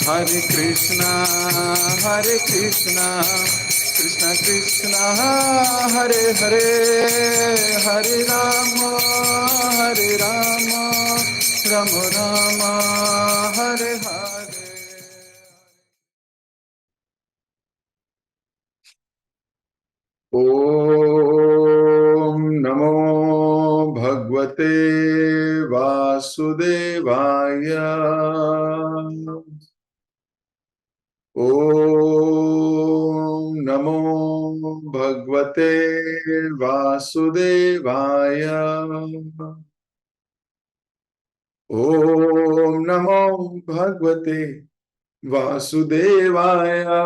Hare Krishna, Krishna Krishna, Hare Hare, Hare Rama, Rama Rama, Hare Hare. Om Namo Bhagavate Vasudevaya. Om Namo Bhagavate Vasudevaya. Om Namo Bhagavate Vasudevaya.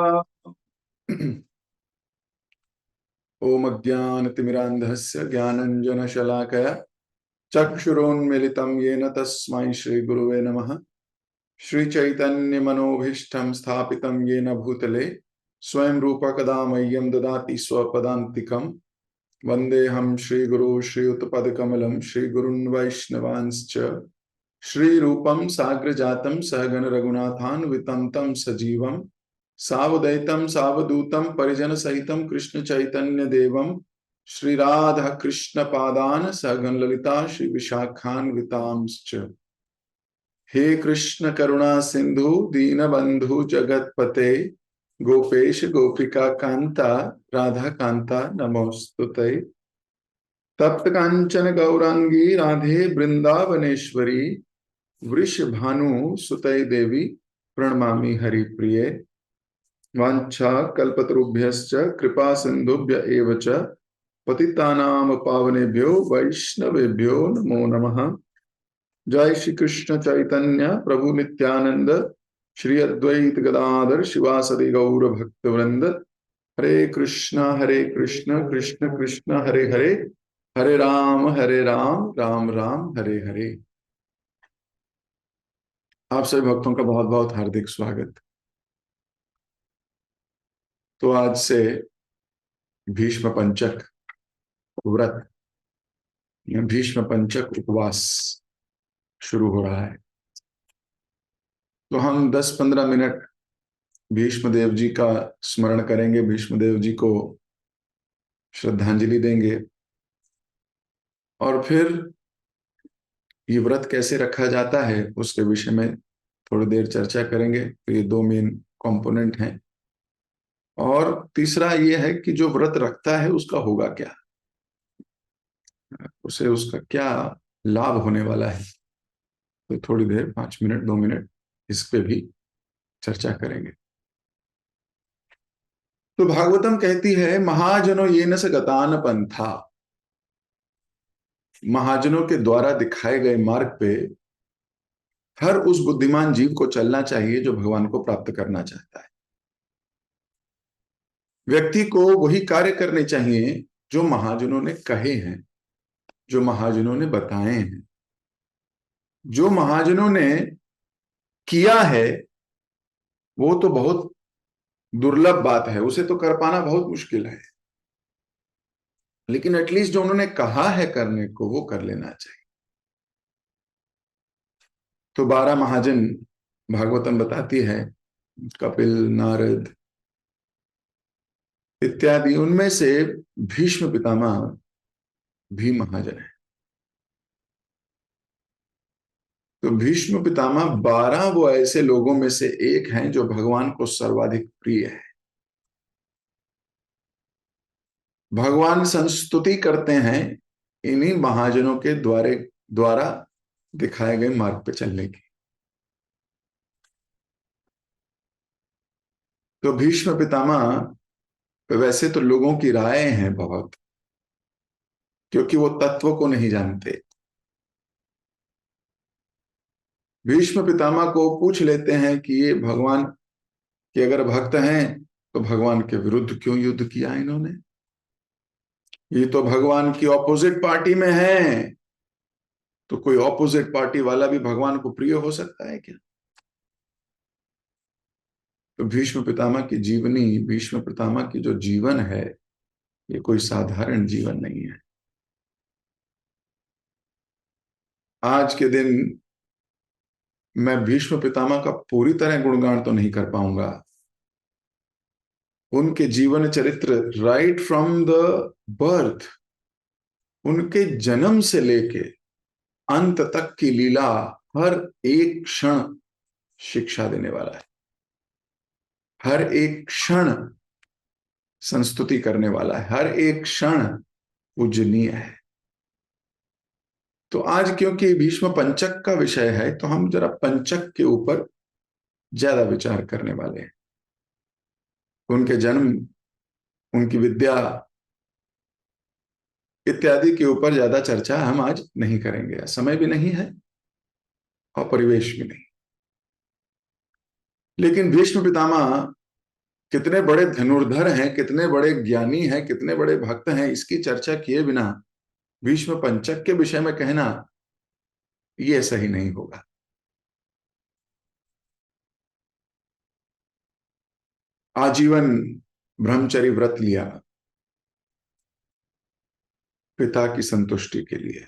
ओम अज्ञानतिमिरान्धस्य ज्ञानञ्जनशलाकया चक्षुरोन्मिलितं येन तस्मै श्रीगुरुवे नमः। श्रीचैतन्यमनोभीष्टं स्थापितं येन भूतले स्वयं रूप कदा मह्यं ददाति स्वपदान्तिकं। वन्देऽहं श्रीगुरो श्रीयुतपदकमलं श्रीगुरून् वैष्णवांश्च श्रीरूपं साग्रजातं सहगण रघुनाथान्वितं तं सजीवं सावधैतं सावधूतं परिजन सहितं कृष्ण चैतन्य देवं श्री राधा कृष्ण पादान सहगण ललिता श्री विशाखान्वितांश्च। हे कृष्ण करुणा सिंधु दीनबंधु जगतपते गोपेश गोपिका कांता राधा कांता नमोस्तुते। तप्त कांचन गौरांगी राधे वृंदावनेश्वरी वृषभानु सुते देवी प्रणमामि हरिप्रिये। वाञ्छा कल्पतरुभ्यश्च कृपा सिन्धुभ्य एव च पतितानां पावनेभ्यो वैष्णवेभ्यो नमो नमः। जय श्री कृष्ण चैतन्य प्रभु नित्यानंद श्री अद्वैत गदाधर शिवासदि गौर भक्तवृंद। हरे कृष्ण कृष्ण कृष्ण हरे हरे, हरे राम राम राम हरे हरे। आप सभी भक्तों का बहुत बहुत हार्दिक स्वागत। तो आज से भीष्म पंचक व्रत या भीष्म पंचक उपवास शुरू हो रहा है। तो हम 10-15 मिनट भीष्म देव जी का स्मरण करेंगे, भीष्म देव जी को श्रद्धांजलि देंगे और फिर ये व्रत कैसे रखा जाता है उसके विषय में थोड़ी देर चर्चा करेंगे। तो ये दो मेन कंपोनेंट हैं। और तीसरा ये है कि जो व्रत रखता है उसका होगा क्या, उसे उसका क्या लाभ होने वाला है। तो थोड़ी देर 5 मिनट 2 मिनट इस पे भी चर्चा करेंगे। तो भागवतम कहती है महाजनो येन स गतान पंथा। महाजनों के द्वारा दिखाए गए मार्ग पे हर उस बुद्धिमान जीव को चलना चाहिए जो भगवान को प्राप्त करना चाहता है। व्यक्ति को वही कार्य करने चाहिए जो महाजनों ने कहे हैं, जो महाजनों ने बताए हैं। जो महाजनों ने किया है वो तो बहुत दुर्लभ बात है, उसे तो कर पाना बहुत मुश्किल है, लेकिन एटलीस्ट जो उन्होंने कहा है करने को वो कर लेना चाहिए। तो 12 महाजन भागवतम बताती है, कपिल, नारद इत्यादि, उनमें से भीष्म पितामह भी महाजन है। तो भीष्म पितामह 12 वो ऐसे लोगों में से एक हैं जो भगवान को सर्वाधिक प्रिय है। भगवान संस्तुति करते हैं इन्हीं महाजनों के द्वारा दिखाए गए मार्ग पर चलने की। तो भीष्म पितामह वैसे तो लोगों की राय हैं बहुत, क्योंकि वो तत्व को नहीं जानते। भीष्म पितामह को पूछ लेते हैं कि ये भगवान के अगर भक्त हैं तो भगवान के विरुद्ध क्यों युद्ध किया इन्होंने, ये तो भगवान की ऑपोजिट पार्टी में है। तो कोई ऑपोजिट पार्टी वाला भी भगवान को प्रिय हो सकता है क्या? तो भीष्म पितामह की जीवनी, भीष्म पितामह की जो जीवन है ये कोई साधारण जीवन नहीं है। आज के दिन मैं भीष्म पितामह का पूरी तरह गुणगान तो नहीं कर पाऊंगा। उनके जीवन चरित्र राइट फ्रॉम द बर्थ, उनके जन्म से लेके अंत तक की लीला, हर एक क्षण शिक्षा देने वाला है, हर एक क्षण संस्तुति करने वाला है, हर एक क्षण पूजनीय है। तो आज क्योंकि भीष्म पंचक का विषय है, तो हम जरा पंचक के ऊपर ज्यादा विचार करने वाले हैं। उनके जन्म, उनकी विद्या इत्यादि के ऊपर ज्यादा चर्चा हम आज नहीं करेंगे, समय भी नहीं है और परिवेश भी नहीं। लेकिन भीष्म पितामह कितने बड़े धनुर्धर हैं, कितने बड़े ज्ञानी हैं, कितने बड़े भक्त हैं, इसकी चर्चा किए बिना भीष्म पंचक के विषय में कहना यह सही नहीं होगा। आजीवन ब्रह्मचर्य व्रत लिया पिता की संतुष्टि के लिए,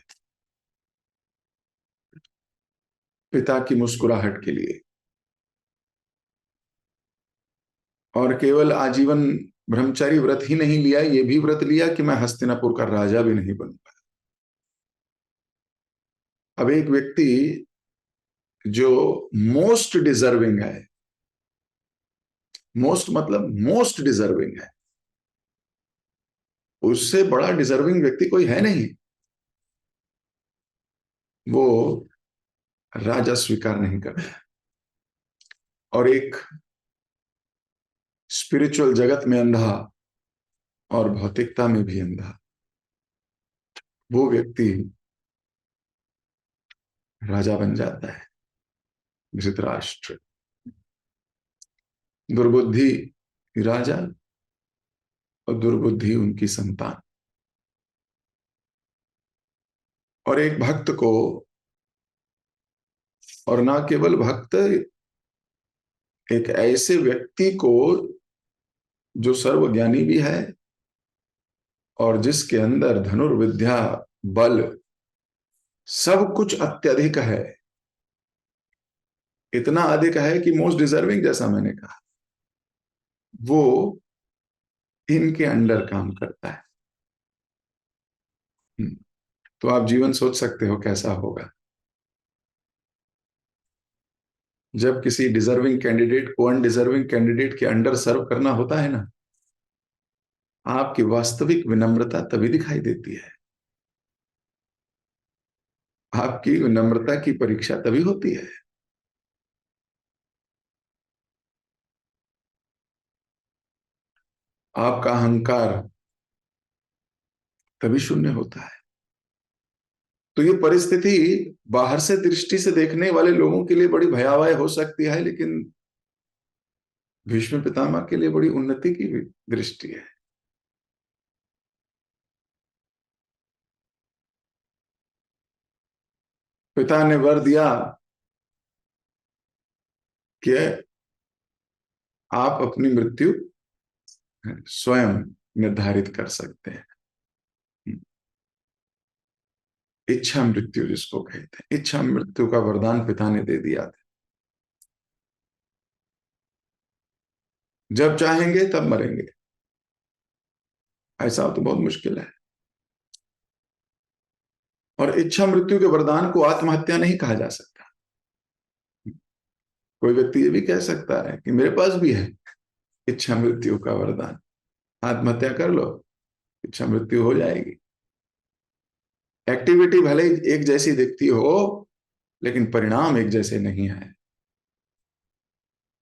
पिता की मुस्कुराहट के लिए, और केवल आजीवन ब्रह्मचारी व्रत ही नहीं लिया, ये भी व्रत लिया कि मैं हस्तिनापुर का राजा भी नहीं बनूंगा। अब एक व्यक्ति जो मोस्ट डिजर्विंग है, मोस्ट मतलब मोस्ट डिजर्विंग है, उससे बड़ा डिजर्विंग व्यक्ति कोई है नहीं, वो राजा स्वीकार नहीं करता। और एक स्पिरिचुअल जगत में अंधा और भौतिकता में भी अंधा वो व्यक्ति राजा बन जाता है। धृतराष्ट्र दुर्बुद्धि राजा और दुर्बुद्धि उनकी संतान। और एक भक्त को, और ना केवल भक्त, एक ऐसे व्यक्ति को जो सर्वज्ञानी भी है और जिसके अंदर धनुर्विद्या बल सब कुछ अत्यधिक है, इतना अधिक है कि मोस्ट डिजर्विंग, जैसा मैंने कहा, वो इनके अंडर काम करता है। तो आप जीवन सोच सकते हो कैसा होगा जब किसी डिजर्विंग कैंडिडेट को अनडिजर्विंग कैंडिडेट के अंडर सर्व करना होता है ना। आपकी वास्तविक विनम्रता तभी दिखाई देती है, आपकी विनम्रता की परीक्षा तभी होती है। आपका अहंकार तभी शून्य होता है। तो ये परिस्थिति बाहर से दृष्टि से देखने वाले लोगों के लिए बड़ी भयावह हो सकती है, लेकिन भीष्म पितामह के लिए बड़ी उन्नति की भी दृष्टि है। पिता ने वर दिया कि आप अपनी मृत्यु स्वयं निर्धारित कर सकते हैं। इच्छा मृत्यु जिसको कहते हैं, इच्छा मृत्यु का वरदान पिता ने दे दिया था। जब चाहेंगे तब मरेंगे, ऐसा तो बहुत मुश्किल है। और इच्छा मृत्यु के वरदान को आत्महत्या नहीं कहा जा सकता। कोई व्यक्ति ये भी कह सकता है कि मेरे पास भी है इच्छा मृत्यु का वरदान, आत्महत्या कर लो, इच्छा मृत्यु हो जाएगी। एक्टिविटी भले ही एक जैसी दिखती हो, लेकिन परिणाम एक जैसे नहीं है।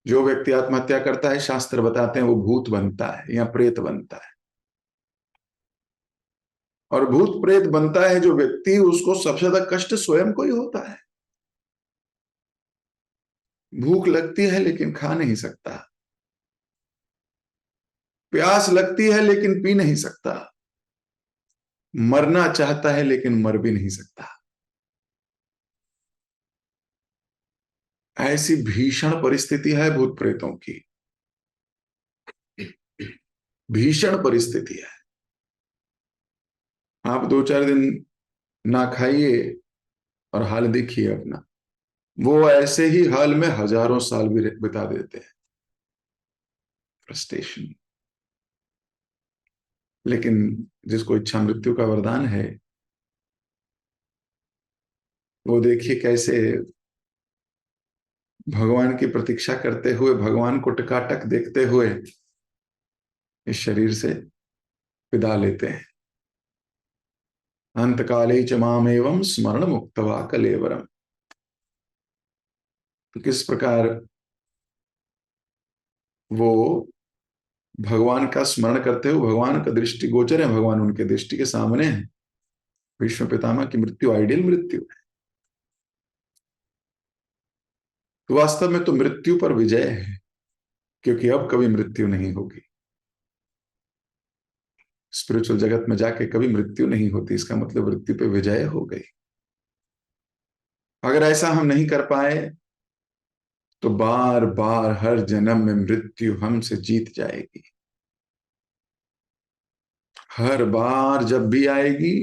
जो व्यक्ति आत्महत्या करता है, शास्त्र बताते हैं, वो भूत बनता है या प्रेत बनता है। और भूत प्रेत बनता है जो व्यक्ति, उसको सबसे ज्यादा कष्ट स्वयं को ही होता है। भूख लगती है लेकिन खा नहीं सकता, प्यास लगती है लेकिन पी नहीं सकता, मरना चाहता है लेकिन मर भी नहीं सकता। ऐसी भीषण परिस्थिति है भूत प्रेतों की, भीषण परिस्थिति है। आप 2-4 दिन ना खाइए और हाल देखिए अपना। वो ऐसे ही हाल में हजारों साल भी बिता देते हैं, फ्रस्ट्रेशन। लेकिन जिसको इच्छा मृत्यु का वरदान है, वो देखिए कैसे भगवान की प्रतीक्षा करते हुए, भगवान को टकाटक देखते हुए इस शरीर से विदा लेते हैं। अंतकाले च मामेवं स्मरण मुक्तवा कलेवरम। तो किस प्रकार वो भगवान का स्मरण करते हुए, भगवान का दृष्टि गोचर है, भगवान उनके दृष्टि के सामने है। भीष्म पितामह की मृत्यु आइडियल मृत्यु है। तो वास्तव में तो मृत्यु पर विजय है, क्योंकि अब कभी मृत्यु नहीं होगी। स्पिरिचुअल जगत में जाके कभी मृत्यु नहीं होती, इसका मतलब मृत्यु पे विजय हो गई। अगर ऐसा हम नहीं कर पाए तो बार बार हर जन्म में मृत्यु हमसे जीत जाएगी। हर बार जब भी आएगी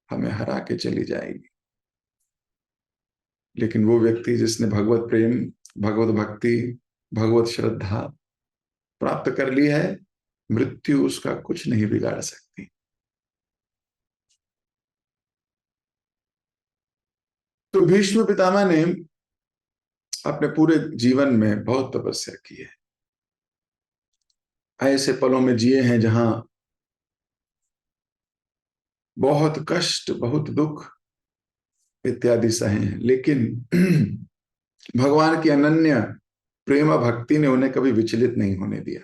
हमें हरा के चली जाएगी। लेकिन वो व्यक्ति जिसने भगवत प्रेम, भगवत भक्ति, भगवत श्रद्धा प्राप्त कर ली है, मृत्यु उसका कुछ नहीं बिगाड़ सकती। तो भीष्म पितामह ने अपने पूरे जीवन में बहुत तपस्या की है। ऐसे पलों में जिए हैं जहां बहुत कष्ट, बहुत दुख इत्यादि सहे हैं, लेकिन भगवान की अनन्य प्रेम भक्ति ने उन्हें कभी विचलित नहीं होने दिया।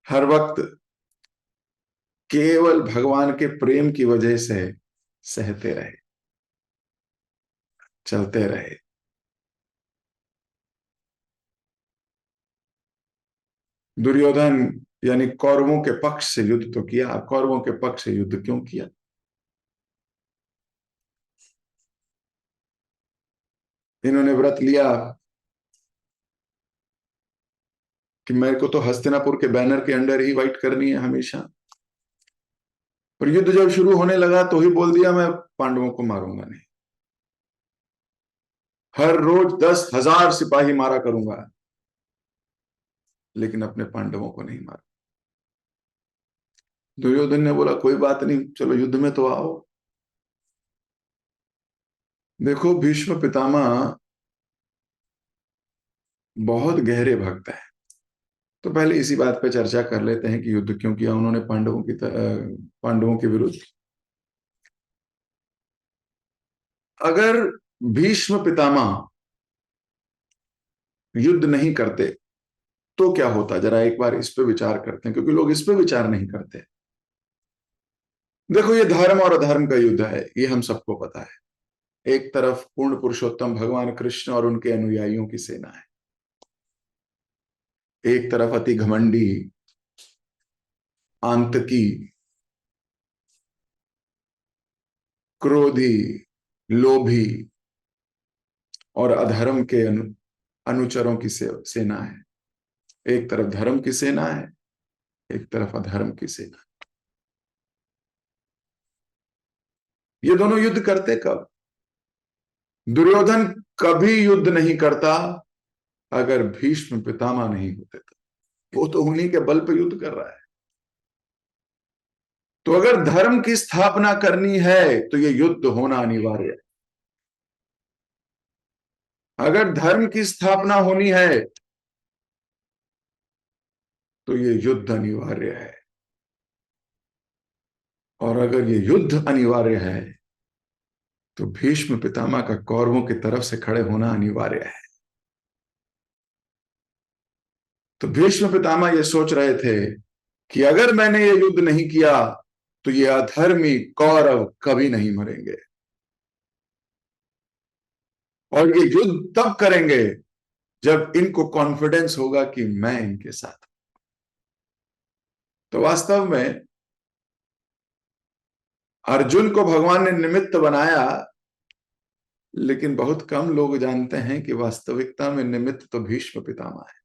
हर वक्त केवल भगवान के प्रेम की वजह से सहते रहे, चलते रहे। दुर्योधन यानी कौरवों के पक्ष से युद्ध तो किया, कौरवों के पक्ष से युद्ध क्यों किया? इन्होंने व्रत लिया कि मेरे को तो हस्तिनापुर के बैनर के अंडर ही फाइट करनी है हमेशा। पर युद्ध जब शुरू होने लगा तो ही बोल दिया मैं पांडवों को मारूंगा नहीं, हर रोज 10,000 सिपाही मारा करूंगा, लेकिन अपने पांडवों को नहीं मारा। दुर्योधन ने बोला कोई बात नहीं, चलो युद्ध में तो आओ। देखो भीष्म पितामह बहुत गहरे भक्त है। तो पहले इसी बात पे चर्चा कर लेते हैं कि युद्ध क्यों किया उन्होंने पांडवों के विरुद्ध। अगर भीष्म पितामह युद्ध नहीं करते तो क्या होता, जरा एक बार इस पे विचार करते हैं, क्योंकि लोग इस पे विचार नहीं करते। देखो ये धर्म और अधर्म का युद्ध है, ये हम सबको पता है। एक तरफ पूर्ण पुरुषोत्तम भगवान कृष्ण और उनके अनुयायियों की सेना है, एक तरफ अति घमंडी, आंतकी, क्रोधी, लोभी और अधर्म के अनुचरों की सेना है। एक तरफ धर्म की सेना है, एक तरफ अधर्म की सेना। ये दोनों युद्ध करते कब? दुर्योधन कभी युद्ध नहीं करता अगर भीष्म पितामह नहीं होते तो। वो तो उन्हीं के बल पर युद्ध कर रहा है। तो अगर धर्म की स्थापना करनी है तो ये युद्ध होना अनिवार्य है। अगर धर्म की स्थापना होनी है तो ये युद्ध अनिवार्य है। और अगर ये युद्ध अनिवार्य है तो भीष्म पितामह का कौरवों की तरफ से खड़े होना अनिवार्य है। तो भीष्म पितामह ये सोच रहे थे कि अगर मैंने ये युद्ध नहीं किया तो ये अधर्मी कौरव कभी नहीं मरेंगे, और ये युद्ध तब करेंगे जब इनको कॉन्फिडेंस होगा कि मैं इनके साथ। तो वास्तव में अर्जुन को भगवान ने निमित्त बनाया, लेकिन बहुत कम लोग जानते हैं कि वास्तविकता में निमित्त तो भीष्म पितामह है।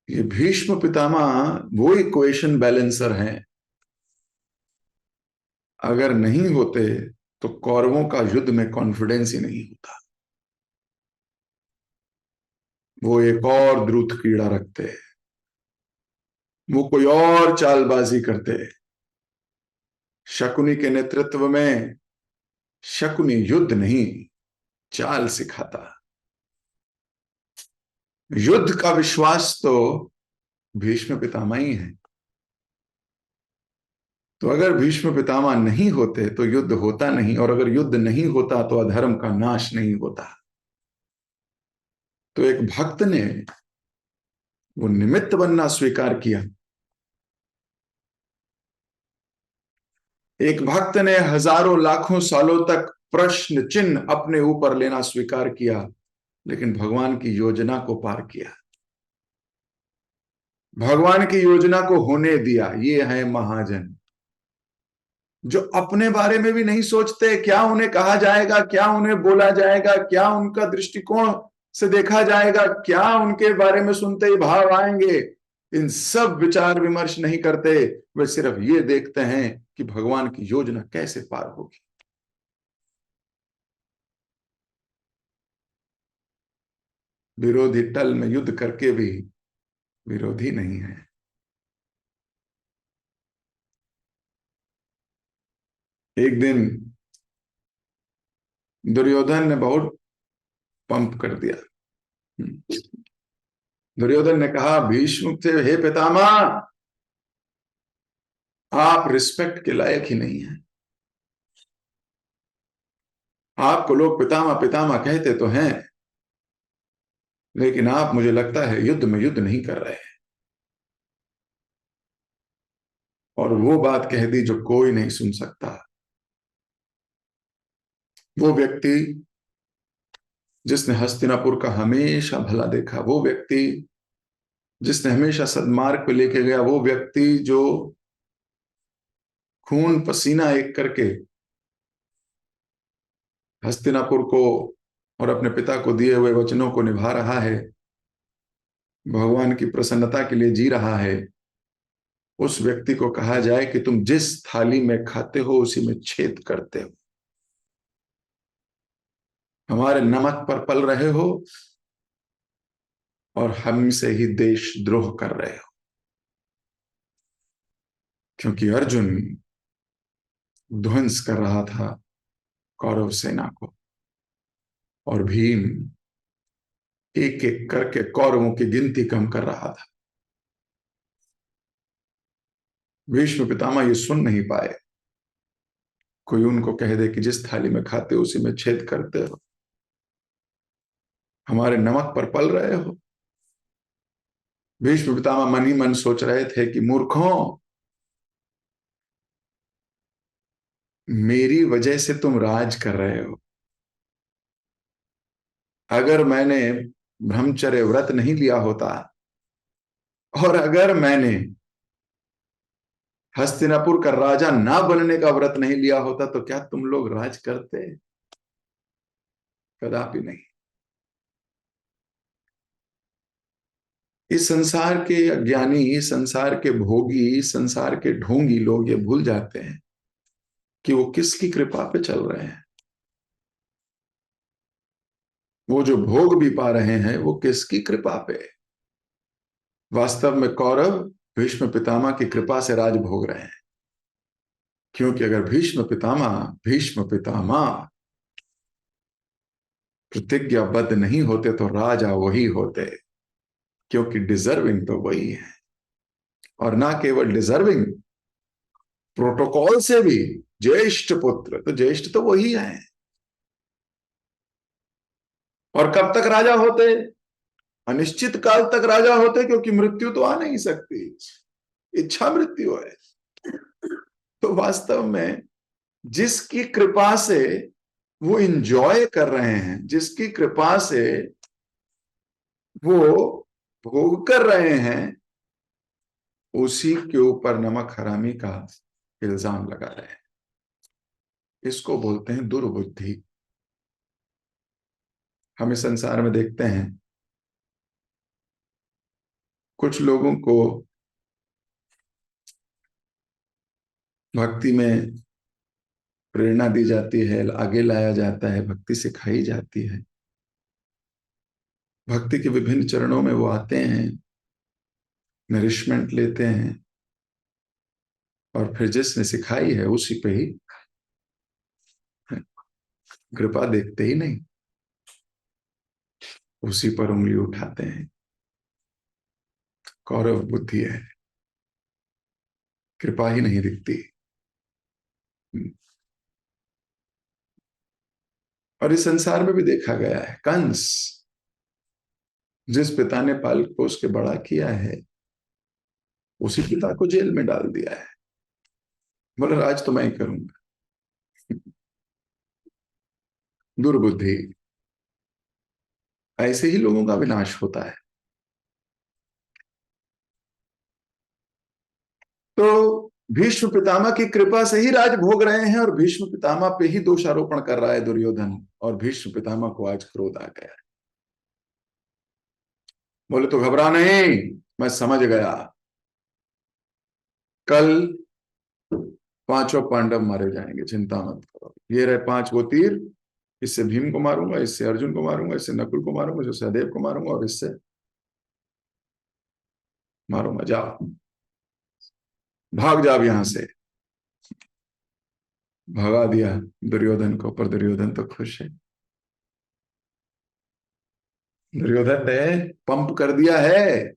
ये भीष्म पितामह वो इक्वेशन बैलेंसर हैं अगर नहीं होते तो कौरवों का युद्ध में कॉन्फिडेंस ही नहीं होता। वो एक और द्रुत क्रीड़ा रखते, वो कोई और चालबाजी करते। शकुनी के नेतृत्व में शकुनी युद्ध नहीं, चाल सिखाता। युद्ध का विश्वास तो भीष्म पितामह ही है। तो अगर भीष्म पितामह नहीं होते तो युद्ध होता नहीं, और अगर युद्ध नहीं होता तो अधर्म का नाश नहीं होता। तो एक भक्त ने वो निमित्त बनना स्वीकार किया। एक भक्त ने हजारों लाखों सालों तक प्रश्न चिन्ह अपने ऊपर लेना स्वीकार किया, लेकिन भगवान की योजना को पार किया, भगवान की योजना को होने दिया। ये है महाजन, जो अपने बारे में भी नहीं सोचते, क्या उन्हें कहा जाएगा, क्या उन्हें बोला जाएगा, क्या उनका दृष्टिकोण से देखा जाएगा, क्या उनके बारे में सुनते ही भाव आएंगे। इन सब विचार विमर्श नहीं करते, वे सिर्फ ये देखते हैं कि भगवान की योजना कैसे पार होगी। विरोधी टल में युद्ध करके भी विरोधी नहीं है। एक दिन दुर्योधन ने बहुत पंप कर दिया। दुर्योधन ने कहा भीष्म से, हे पितामह, आप रिस्पेक्ट के लायक ही नहीं है। आपको लोग पितामह पितामह कहते तो हैं, लेकिन आप, मुझे लगता है, युद्ध में युद्ध नहीं कर रहे हैं। और वो बात कह दी जो कोई नहीं सुन सकता। वो व्यक्ति जिसने हस्तिनापुर का हमेशा भला देखा, वो व्यक्ति जिसने हमेशा सद्मार्ग पे लेके गया, वो व्यक्ति जो खून पसीना एक करके हस्तिनापुर को और अपने पिता को दिए हुए वचनों को निभा रहा है, भगवान की प्रसन्नता के लिए जी रहा है, उस व्यक्ति को कहा जाए कि तुम जिस थाली में खाते हो उसी में छेद करते हो, हमारे नमक पर पल रहे हो और हमसे ही देशद्रोह कर रहे हो। क्योंकि अर्जुन ध्वंस कर रहा था कौरव सेना को, और भीम एक एक करके कौरवों की गिनती कम कर रहा था। भीष्म पितामह ये सुन नहीं पाए। कोई उनको कह दे कि जिस थाली में खाते हो उसी में छेद करते हो, हमारे नमक पर पल रहे हो। भीष्म पितामह मन ही मन सोच रहे थे कि मूर्खों, मेरी वजह से तुम राज कर रहे हो। अगर मैंने ब्रह्मचर्य व्रत नहीं लिया होता, और अगर मैंने हस्तिनापुर का राजा ना बनने का व्रत नहीं लिया होता, तो क्या तुम लोग राज करते? कदापि नहीं। इस संसार के अज्ञानी, इस संसार के भोगी, इस संसार के ढोंगी लोग ये भूल जाते हैं कि वो किसकी कृपा पे चल रहे हैं। वो जो भोग भी पा रहे हैं वो किसकी कृपा पे? वास्तव में कौरव भीष्म पितामह की कृपा से राज भोग रहे हैं। क्योंकि अगर भीष्म पितामह प्रतिज्ञाबद्ध नहीं होते तो राजा वही होते, क्योंकि डिजर्विंग तो वही है। और ना केवल डिजर्विंग, प्रोटोकॉल से भी ज्येष्ठ पुत्र, तो ज्येष्ठ तो वही है। और कब तक राजा होते? अनिश्चित काल तक राजा होते, क्योंकि मृत्यु तो आ नहीं सकती, इच्छा मृत्यु है। तो वास्तव में जिसकी कृपा से वो इंजॉय कर रहे हैं, जिसकी कृपा से वो भोग कर रहे हैं, उसी के ऊपर नमक हरामी का इल्जाम लगा रहे हैं। इसको बोलते हैं दुर्बुद्धि। हम इस संसार में देखते हैं कुछ लोगों को भक्ति में प्रेरणा दी जाती है, आगे लाया जाता है, भक्ति सिखाई जाती है। भक्ति के विभिन्न चरणों में वो आते हैं, नरिशमेंट लेते हैं, और फिर जिसने सिखाई है उसी पे ही कृपा देखते ही नहीं, उसी पर उंगली उठाते हैं। कौरव बुद्धि है, कृपा ही नहीं दिखती। और इस संसार में भी देखा गया है, कंस जिस पिता ने पाल पोस के बड़ा किया है, उसी पिता को जेल में डाल दिया है। बोले राज तो मैं ही करूंगा। दुर्बुद्धि। ऐसे ही लोगों का विनाश होता है। तो भीष्म पितामह की कृपा से ही राज भोग रहे हैं, और भीष्म पितामह पे ही दोषारोपण कर रहा है दुर्योधन, और भीष्म पितामह को आज क्रोध आ गया है। बोले तो घबरा नहीं, मैं समझ गया, कल पांचों पांडव मारे जाएंगे, चिंता मत करो। ये रहे 5 वो तीर, इससे भीम को मारूंगा, इससे अर्जुन को मारूंगा, इससे नकुल को मारूंगा, इससे सहदेव को मारूंगा, और इससे मारूंगा। जाओ, भाग जाओ यहां से। भगा दिया दुर्योधन को, पर दुर्योधन तो खुश है। दुर्योधन ने पंप कर दिया है,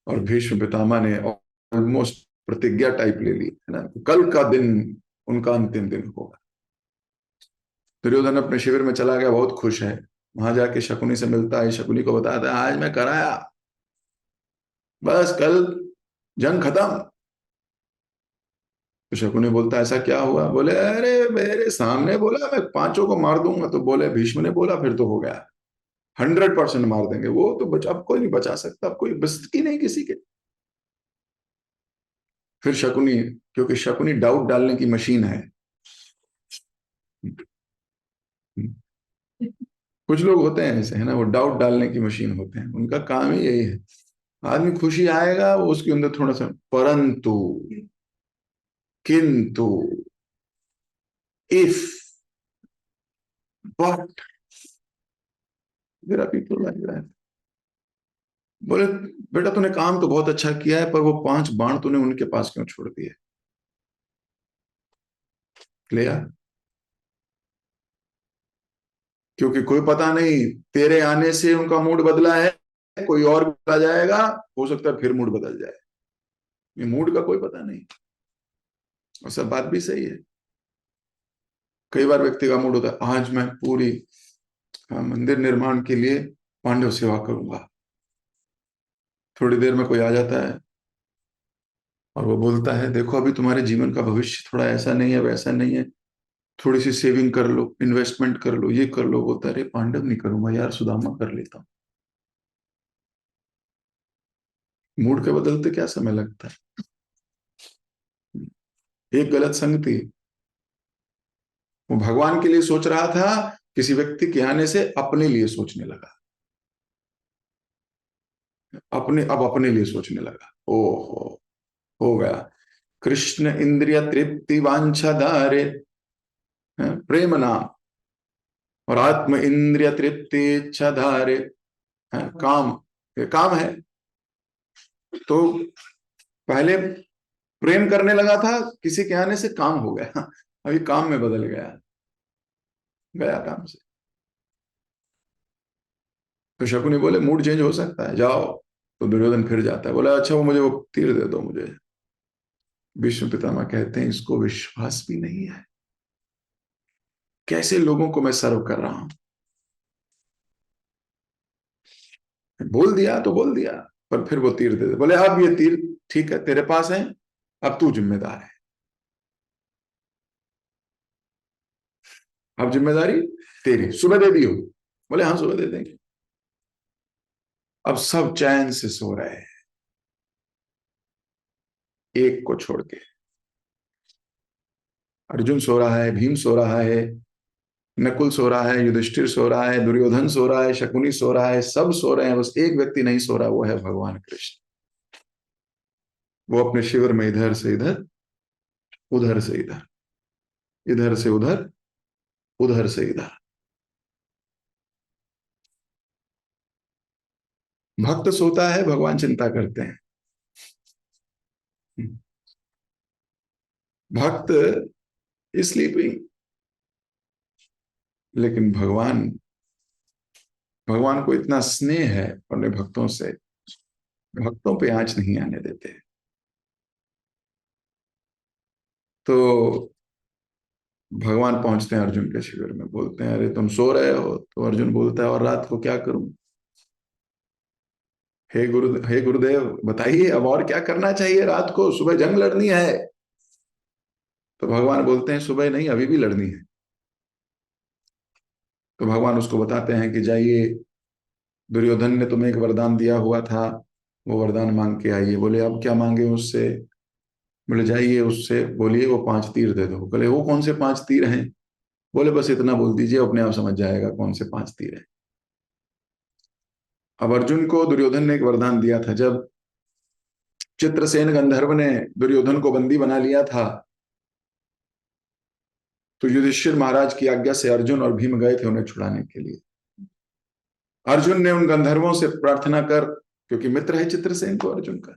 और भीष्म पितामह ने ऑलमोस्ट प्रतिज्ञा टाइप ले ली है ना, कल का दिन उनका अंतिम दिन होगा। दुर्योधन अपने शिविर में चला गया, बहुत खुश है। वहां जाके शकुनी से मिलता है, शकुनी को बताता है आज मैं कराया, बस कल जंग खत्म। तो शकुनी बोलता है ऐसा क्या हुआ? बोले अरे मेरे सामने बोला मैं पांचों को मार दूंगा, तो बोले भीष्म ने बोला फिर तो हो गया, 100% मार देंगे। वो तो बचा, अब कोई नहीं बचा सकता, अब कोई बस्ती नहीं किसी के। फिर शकुनी, क्योंकि शकुनी डाउट डालने की मशीन है। कुछ लोग होते हैं ऐसे, है ना, वो डाउट डालने की मशीन होते हैं, उनका काम ही यही है। आदमी खुशी आएगा वो उसके अंदर थोड़ा सा परंतु, किंतु, इफ, बट, मेरा पीपल लाइक दैट। बोले बेटा तूने काम तो बहुत अच्छा किया है, पर वो 5 बाण तूने उनके पास क्यों छोड़ दिए? ले आ। क्योंकि कोई पता नहीं, तेरे आने से उनका मूड बदला है, कोई और बदला जाएगा, हो सकता है फिर मूड बदल जाए। ये मूड का कोई पता नहीं। और सब बात भी सही है। कई बार व्यक्ति का मूड होता है आज मैं पूरी मंदिर निर्माण के लिए पांडव सेवा करूंगा। थोड़ी देर में कोई आ जाता है और वो बोलता है देखो अभी तुम्हारे जीवन का भविष्य थोड़ा ऐसा नहीं है, वैसा नहीं है, थोड़ी सी सेविंग कर लो, इन्वेस्टमेंट कर लो, ये कर लो। बोलता है अरे पांडव नहीं करूंगा यार, सुदामा कर लेता हूँ। मूड के बदलते क्या समय लगता है? एक गलत संगति, वो भगवान के लिए सोच रहा था, किसी व्यक्ति के आने से अपने लिए सोचने लगा, अब अपने लिए सोचने लगा। ओहो, हो गया। कृष्ण इंद्रिय तृप्ति वांछा धारे, प्रेम नाम, और आत्म इंद्रिय तृप्ति इच्छा धारे, काम, ये काम है। तो पहले प्रेम करने लगा था, किसी के आने से काम हो गया, अभी काम में बदल गया, गया काम से। तो शकुनी बोले मूड चेंज हो सकता है, जाओ। तो दुर्योधन फिर जाता है, बोला अच्छा वो मुझे वो तीर दे दो मुझे। भीष्म पितामह कहते हैं इसको विश्वास भी नहीं है, कैसे लोगों को मैं सर्व कर रहा हूं। बोल दिया तो बोल दिया, पर फिर वो तीर दे दे। बोले अब ये तीर ठीक है तेरे पास है, अब तू जिम्मेदार है, अब जिम्मेदारी तेरी, सुबह दे दियो। बोले हाँ सुबह दे देंगे। अब सब चैन से सो रहे हैं, एक को छोड़ के। अर्जुन सो रहा है, भीम सो रहा है, नकुल सो रहा है, युधिष्ठिर सो रहा है, दुर्योधन सो रहा है, शकुनी सो रहा है, सब सो रहे हैं, बस एक व्यक्ति नहीं सो रहा, वो है भगवान कृष्ण। वो अपने शिविर में इधर से इधर, उधर से इधर। इधर से उधर, उधर से इधर। भक्त सोता है, भगवान चिंता करते हैं। भक्त स्लीपिंग, लेकिन भगवान, भगवान को इतना स्नेह है अपने भक्तों से, भक्तों पे आंच नहीं आने देते। तो भगवान पहुंचते हैं अर्जुन के शिविर में, बोलते हैं अरे तुम सो रहे हो। तो अर्जुन बोलता है और रात को क्या करूं? हे गुरुदेव बताइए, अब और क्या करना चाहिए? रात को, सुबह जंग लड़नी है। तो भगवान बोलते हैं सुबह नहीं, अभी भी लड़नी है। तो भगवान उसको बताते हैं कि जाइए, दुर्योधन ने तुम्हें एक वरदान दिया हुआ था, वो वरदान मांग के आइए। बोले अब क्या मांगे उससे? बोले जाइए उससे बोलिए वो 5 तीर दे दो। बोले वो कौन से 5 तीर हैं? बोले बस इतना बोल दीजिए, अपने आप समझ जाएगा कौन से 5 तीर हैं। अब अर्जुन को दुर्योधन ने एक वरदान दिया था। जब चित्रसेन गंधर्व ने दुर्योधन को बंदी बना लिया था, तो युधिष्ठिर महाराज की आज्ञा से अर्जुन और भीम गए थे उन्हें छुड़ाने के लिए। अर्जुन ने उन गंधर्वों से प्रार्थना कर, क्योंकि मित्र है चित्रसेन को अर्जुन का,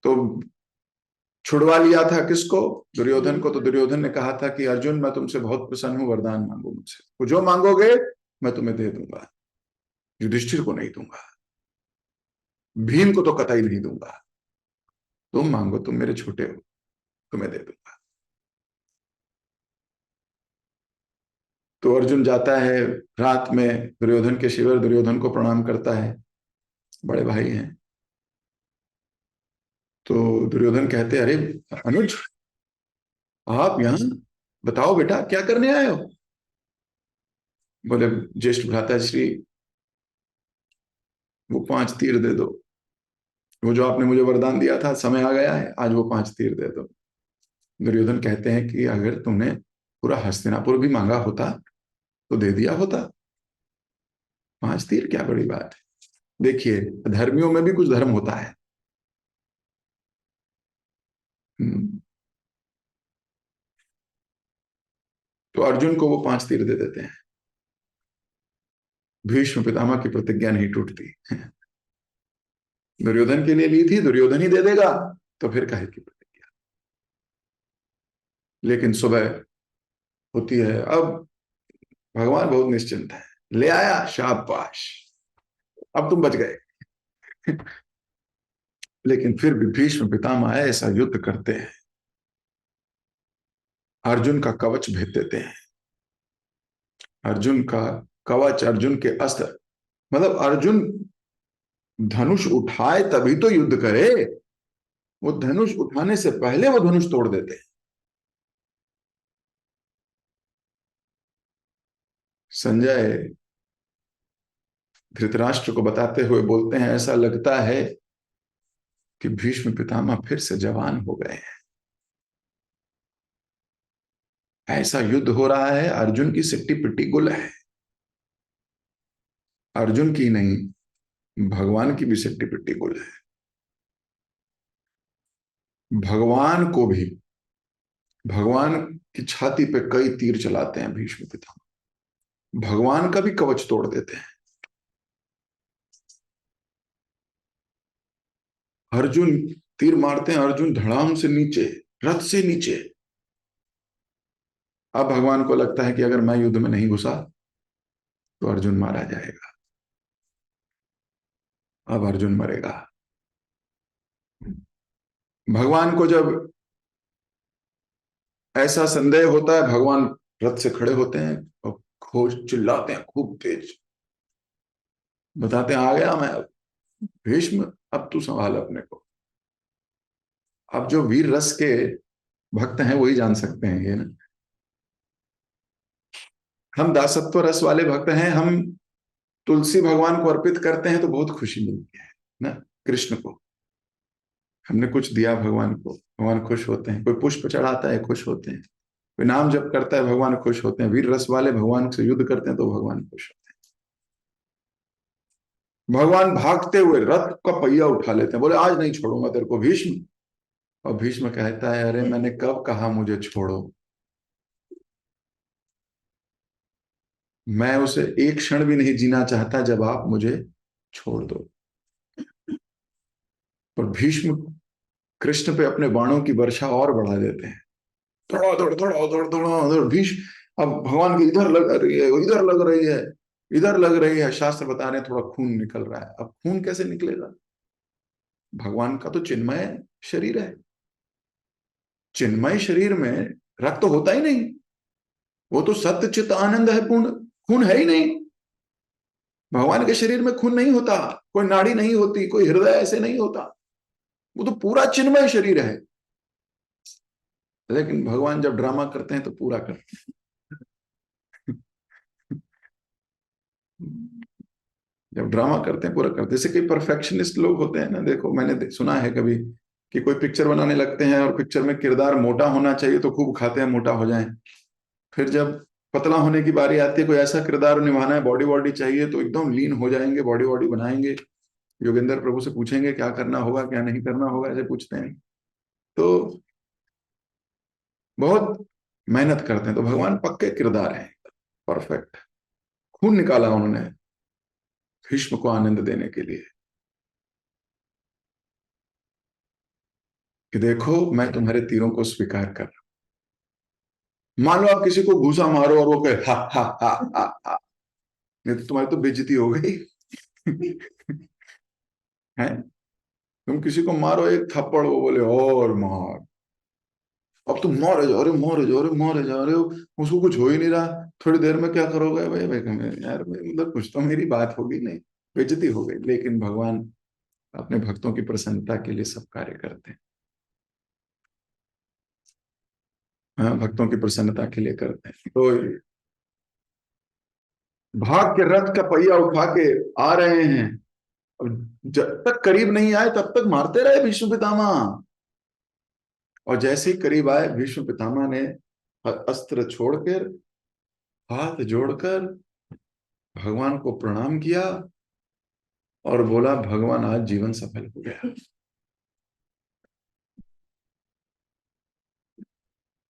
तो छुड़वा लिया था किसको? दुर्योधन को। तो दुर्योधन ने कहा था कि अर्जुन मैं तुमसे बहुत प्रसन्न हूं, वरदान मांगो मुझसे, तो जो मांगोगे मैं तुम्हें दे दूंगा। युधिष्ठिर को नहीं दूंगा, भीम को तो कतई नहीं दूंगा। तुम मांगो, तुम मेरे छोटे हो, तुम्हें दे दूंगा। तो अर्जुन जाता है रात में दुर्योधन के शिविर, दुर्योधन को प्रणाम करता है, बड़े भाई हैं। तो दुर्योधन कहते अरे अनुज, आप यहाँ, बताओ बेटा क्या करने आए हो? बोले ज्येष्ठ भ्राता श्री, वो 5 तीर दे दो। वो जो आपने मुझे वरदान दिया था, समय आ गया है, आज वो 5 तीर दे दो। दुर्योधन कहते हैं कि अगर तुमने पूरा हस्तिनापुर भी मांगा होता तो दे दिया होता, 5 तीर क्या बड़ी बात है। देखिए धर्मियों में भी कुछ धर्म होता है। हम्म। तो अर्जुन को वो 5 तीर दे देते हैं। भीष्म पितामह की प्रतिज्ञा नहीं टूटती। दुर्योधन के लिए ली थी, दुर्योधन ही दे देगा, तो फिर काहे की प्रतिज्ञा। लेकिन सुबह होती है, अब भगवान बहुत निश्चिंत है, ले आया शाबाश, अब तुम बच गए। लेकिन फिर भी भीष्म पितामह ऐसा युद्ध करते हैं, अर्जुन का कवच भेद देते हैं। अर्जुन का कवच, अर्जुन के अस्त्र, मतलब अर्जुन धनुष उठाए तभी तो युद्ध करे, वो धनुष उठाने से पहले वो धनुष तोड़ देते हैं। संजय धृतराष्ट्र को बताते हुए बोलते हैं ऐसा लगता है कि भीष्म पितामह फिर से जवान हो गए हैं। ऐसा युद्ध हो रहा है, अर्जुन की सिट्टी पिट्टी गुल है। अर्जुन की नहीं, भगवान की भी सिट्टी पिट्टी गुल है। भगवान को भी, भगवान की छाती पे कई तीर चलाते हैं भीष्म पितामह, भगवान का भी कवच तोड़ देते हैं। अर्जुन तीर मारते हैं, अर्जुन धड़ाम से नीचे, रथ से नीचे। अब भगवान को लगता है कि अगर मैं युद्ध में नहीं घुसा तो अर्जुन मारा जाएगा, अब अर्जुन मरेगा। भगवान को जब ऐसा संदेह होता है, भगवान रथ से खड़े होते हैं और खोज चिल्लाते हैं खूब तेज, बताते हैं आ गया मैं अब। भीष्म अब तू संभाल अपने को। अब जो वीर रस के भक्त हैं वही जान सकते हैं ये ना। हम दासत्व रस वाले भक्त हैं, हम तुलसी भगवान को अर्पित करते हैं तो बहुत खुशी मिलती है ना। कृष्ण को हमने कुछ दिया भगवान को, भगवान खुश होते हैं। कोई पुष्प चढ़ाता है, खुश होते हैं। कोई नाम जप करता है, भगवान खुश होते हैं। वीर रस वाले भगवान से युद्ध करते हैं तो भगवान खुश होते हैं। भगवान भागते हुए रथ का पहिया उठा लेते हैं, बोले आज नहीं छोड़ूंगा तेरे को भीष्म, और भीष्म कहता है, अरे मैंने कब कहा मुझे छोड़ो। मैं उसे एक क्षण भी नहीं जीना चाहता जब आप मुझे छोड़ दो। और भीष्म कृष्ण पे अपने बाणों की वर्षा और बढ़ा देते हैं। दौड़ो दौड़ दौड़ो दौड़ दौड़ो दौड़ भीष्म। अब भगवान की इधर लग रही है, इधर लग रही है, इधर लग रही है। शास्त्र बता रहे हैं थोड़ा खून निकल रहा है। अब खून कैसे निकलेगा? भगवान का तो चिन्मय शरीर है। चिन्मय शरीर में रक्त तो होता ही नहीं। वो तो सत्य चित्त आनंद है, पूर्ण। खून है ही नहीं। भगवान के शरीर में खून नहीं होता, कोई नाड़ी नहीं होती, कोई हृदय ऐसे नहीं होता। वो तो पूरा चिन्मय शरीर है। लेकिन भगवान जब ड्रामा करते हैं तो पूरा करते हैं। जब ड्रामा करते हैं पूरा करते हैं। जैसे कई परफेक्शनिस्ट लोग होते हैं ना, देखो मैंने सुना है कभी कि कोई पिक्चर बनाने लगते हैं और पिक्चर में किरदार मोटा होना चाहिए तो खूब खाते हैं मोटा हो जाएं। फिर जब पतला होने की बारी आती है, कोई ऐसा किरदार निभाना है, बॉडी बॉडी चाहिए, तो एकदम लीन हो जाएंगे, बॉडी बॉडी बनाएंगे। योगेंद्र प्रभु से पूछेंगे क्या करना होगा क्या नहीं करना होगा, ऐसे पूछते हैं। तो बहुत मेहनत करते हैं। तो भगवान पक्के किरदार हैं, परफेक्ट। खून निकाला उन्होंने भीष्म को आनंद देने के लिए कि देखो मैं तुम्हारे तीरों को स्वीकार कर रहा हूं। मान लो आप किसी को घूसा मारो और वो कहे हा हा हा हा हा, नहीं तो तुम्हारी तो बेइज्जती हो गई। है? तुम किसी को मारो एक थप्पड़, वो बोले और मार। अब तुम मारे जा रहे हो, मारे जा रहे हो, मारे जा रहे हो, उसको कुछ हो ही नहीं रहा। थोड़ी देर में क्या करोगे? भाई भाई यार भाई, मतलब कुछ तो मेरी बात होगी नहीं, बेइज्जती हो गई। लेकिन भगवान अपने भक्तों की प्रसन्नता के लिए सब कार्य करते हैं। हाँ, भक्तों की प्रसन्नता के लिए करते हैं। तो भाग के रथ का पहिया उठा के आ रहे हैं। अब जब तक करीब नहीं आए तब तक मारते रहे भीष्म पितामह। और जैसे ही करीब आए, भीष्म पितामह ने अस्त्र छोड़कर, हाथ जोड़कर भगवान को प्रणाम किया और बोला, भगवान आज जीवन सफल हो गया।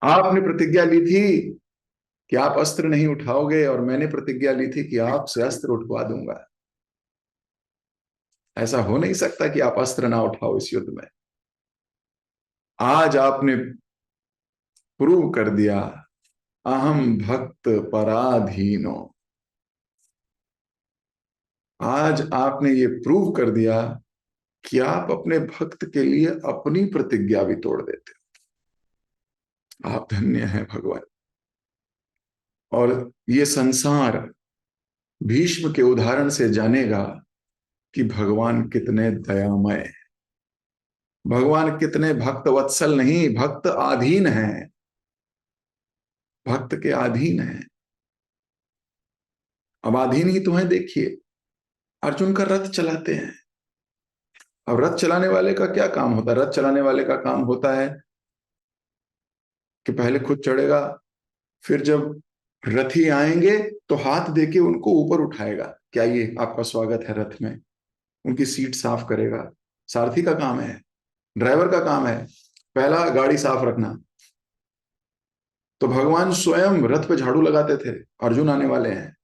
आपने प्रतिज्ञा ली थी कि आप अस्त्र नहीं उठाओगे, और मैंने प्रतिज्ञा ली थी कि आपसे अस्त्र उठवा दूंगा। ऐसा हो नहीं सकता कि आप अस्त्र ना उठाओ इस युद्ध में। आज आपने प्रूव कर दिया, अहम भक्त पराधीनो। आज आपने ये प्रूव कर दिया कि आप अपने भक्त के लिए अपनी प्रतिज्ञा भी तोड़ देते हो। आप धन्य हैं भगवान। और ये संसार भीष्म के उदाहरण से जानेगा कि भगवान कितने दयामय हैं। भगवान कितने भक्त वत्सल नहीं, भक्त आधीन हैं। भक्त के अधीन हैं। अब अधीन ही तो है। देखिए, अर्जुन का रथ चलाते हैं। अब रथ चलाने वाले का क्या काम होता है? रथ चलाने वाले का काम होता है कि पहले खुद चढ़ेगा, फिर जब रथी आएंगे तो हाथ देके उनको ऊपर उठाएगा, क्या ये आपका स्वागत है रथ में। उनकी सीट साफ करेगा। सारथी का काम है, ड्राइवर का काम है पहला गाड़ी साफ रखना। तो भगवान स्वयं रथ पे झाड़ू लगाते थे। अर्जुन आने वाले हैं।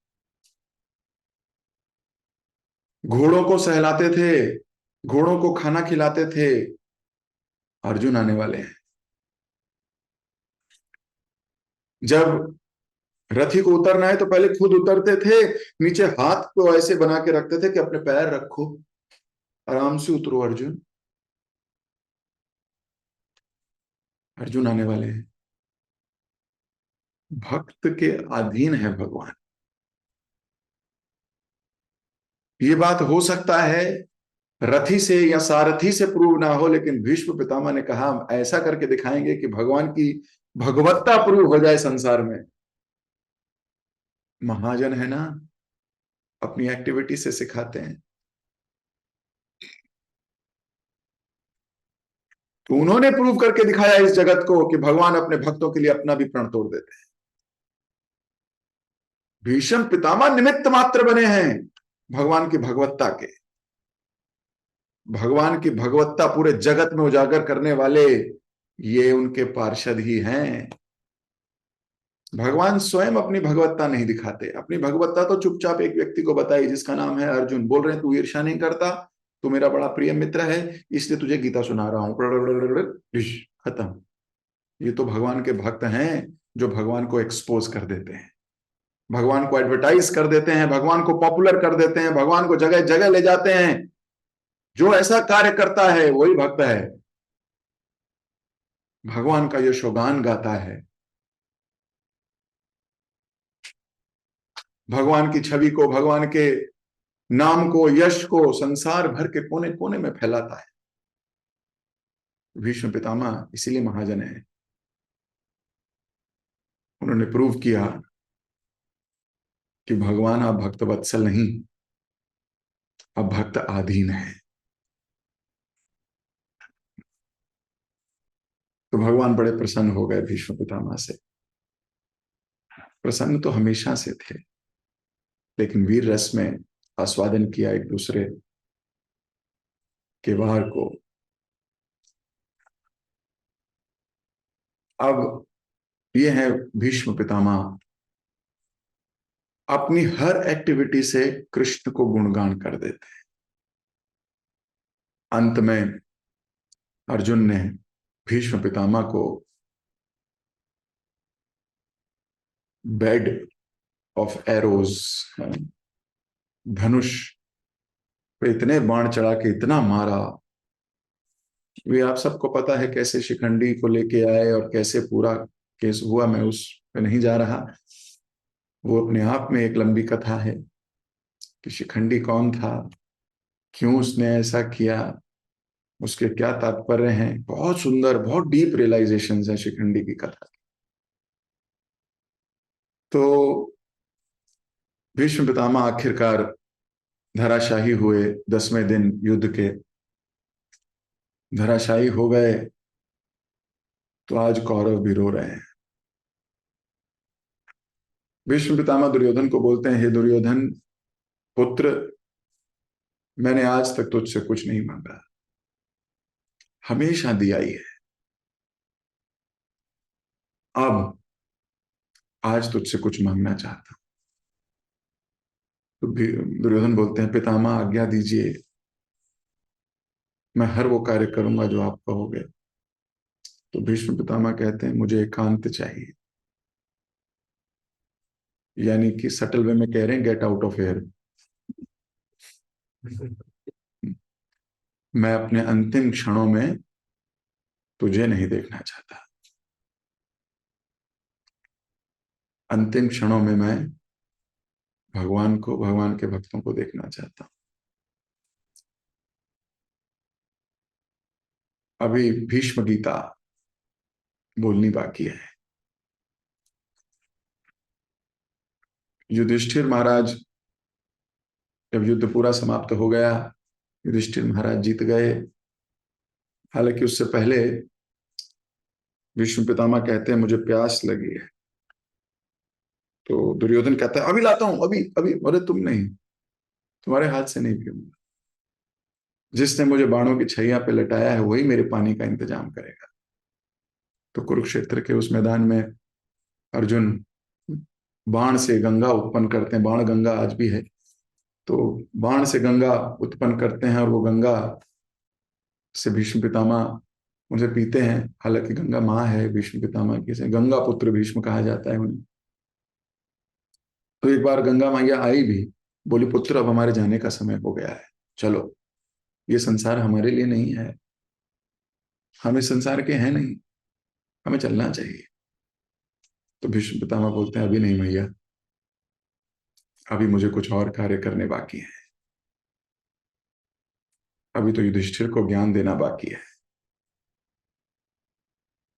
घोड़ों को सहलाते थे, घोड़ों को खाना खिलाते थे। अर्जुन आने वाले हैं। जब रथी को उतरना है तो पहले खुद उतरते थे, नीचे हाथ को ऐसे बना के रखते थे कि अपने पैर रखो, आराम से उतरो अर्जुन। अर्जुन आने वाले हैं। भक्त के अधीन है भगवान। ये बात हो सकता है रथी से या सारथी से प्रूव ना हो, लेकिन भीष्म पितामह ने कहा हम ऐसा करके दिखाएंगे कि भगवान की भगवत्ता प्रूव हो जाए संसार में। महाजन है ना, अपनी एक्टिविटी से सिखाते हैं। तो उन्होंने प्रूव करके दिखाया इस जगत को कि भगवान अपने भक्तों के लिए अपना भी प्रण तोड़ देते हैं। भीष्म पितामह निमित्त मात्र बने हैं भगवान की भगवत्ता के। भगवान की भगवत्ता पूरे जगत में उजागर करने वाले ये उनके पार्षद ही हैं। भगवान स्वयं अपनी भगवत्ता नहीं दिखाते। अपनी भगवत्ता तो चुपचाप एक व्यक्ति को बताई जिसका नाम है अर्जुन। बोल रहे हैं तू ईर्ष्या नहीं करता, तू मेरा बड़ा प्रिय मित्र है, इसलिए तुझे गीता सुना रहा हूं। खत्म। ये तो भगवान के भक्त हैं जो भगवान को एक्सपोज कर देते हैं, भगवान को एडवर्टाइज कर देते हैं, भगवान को पॉपुलर कर देते हैं, भगवान को जगह जगह ले जाते हैं। जो ऐसा कार्य करता है वही भक्त है, भगवान का यशोगान गाता है, भगवान की छवि को, भगवान के नाम को, यश को संसार भर के कोने कोने में फैलाता है। भीष्म पितामह इसीलिए महाजन है। उन्होंने प्रूव किया कि भगवान अब भक्त वत्सल नहीं, अब भक्त आधीन है। तो भगवान बड़े प्रसन्न हो गए भीष्म पितामह से। प्रसन्न तो हमेशा से थे, लेकिन वीर रस में आस्वादन किया एक दूसरे के वार को। अब ये है भीष्म पितामह अपनी हर एक्टिविटी से कृष्ण को गुणगान कर देते हैं। अंत में अर्जुन ने भीष्म पितामह को बेड ऑफ एरोज, धनुष पे इतने बाण चढ़ा के इतना मारा। वे आप सबको पता है कैसे शिखंडी को लेके आए और कैसे पूरा केस हुआ, मैं उस पे नहीं जा रहा। वो अपने आप में एक लंबी कथा है कि शिखंडी कौन था, क्यों उसने ऐसा किया, उसके क्या तात्पर्य हैं। बहुत सुंदर, बहुत डीप रियलाइजेशन है शिखंडी की कथा। तो भीष्म पितामह आखिरकार धराशाही हुए 10वें दिन युद्ध के। धराशाही हो गए तो आज कौरव भी रो रहे हैं। भीष्म पितामह दुर्योधन को बोलते हैं, हे दुर्योधन पुत्र, मैंने आज तक तुझसे कुछ नहीं मांगा, हमेशा दिया ही है। अब आज तुझसे कुछ मांगना चाहता हूं। तो दुर्योधन बोलते हैं, पितामह आज्ञा दीजिए, मैं हर वो कार्य करूंगा जो आप कहोगे। तो भीष्म पितामह कहते हैं, मुझे एकांत चाहिए। यानी कि सटल वे में कह रहे हैं, गेट आउट ऑफ एयर। मैं अपने अंतिम क्षणों में तुझे नहीं देखना चाहता। अंतिम क्षणों में मैं भगवान को, भगवान के भक्तों को देखना चाहता हूं। अभी भीष्म गीता बोलनी बाकी है। युधिष्ठिर महाराज, जब युद्ध पूरा समाप्त हो गया, युधिष्ठिर महाराज जीत गए। हालांकि उससे पहले भीष्म पितामह कहते हैं, मुझे प्यास लगी है। तो दुर्योधन कहता है, अभी लाता हूं, अभी अभी। अरे तुम नहीं, तुम्हारे हाथ से नहीं पीऊंगा। जिसने मुझे बाणों की छैया पे लटाया है वही मेरे पानी का इंतजाम करेगा। तो कुरुक्षेत्र के उस मैदान में अर्जुन बाण से गंगा उत्पन्न करते हैं। बाण गंगा आज भी है। तो बाण से गंगा उत्पन्न करते हैं और वो गंगा से भीष्म पितामह उनसे पीते हैं। हालांकि गंगा माँ है भीष्म पितामह की, से गंगा पुत्र भीष्म कहा जाता है उन्हें। तो एक बार गंगा मैया आई भी, बोली, पुत्र अब हमारे जाने का समय हो गया है, चलो। ये संसार हमारे लिए नहीं है, हम इस संसार के हैं नहीं, हमें चलना चाहिए। तो भीष्म पितामह बोलते हैं, अभी नहीं मैया, अभी मुझे कुछ और कार्य करने बाकी है। अभी तो युधिष्ठिर को ज्ञान देना बाकी है।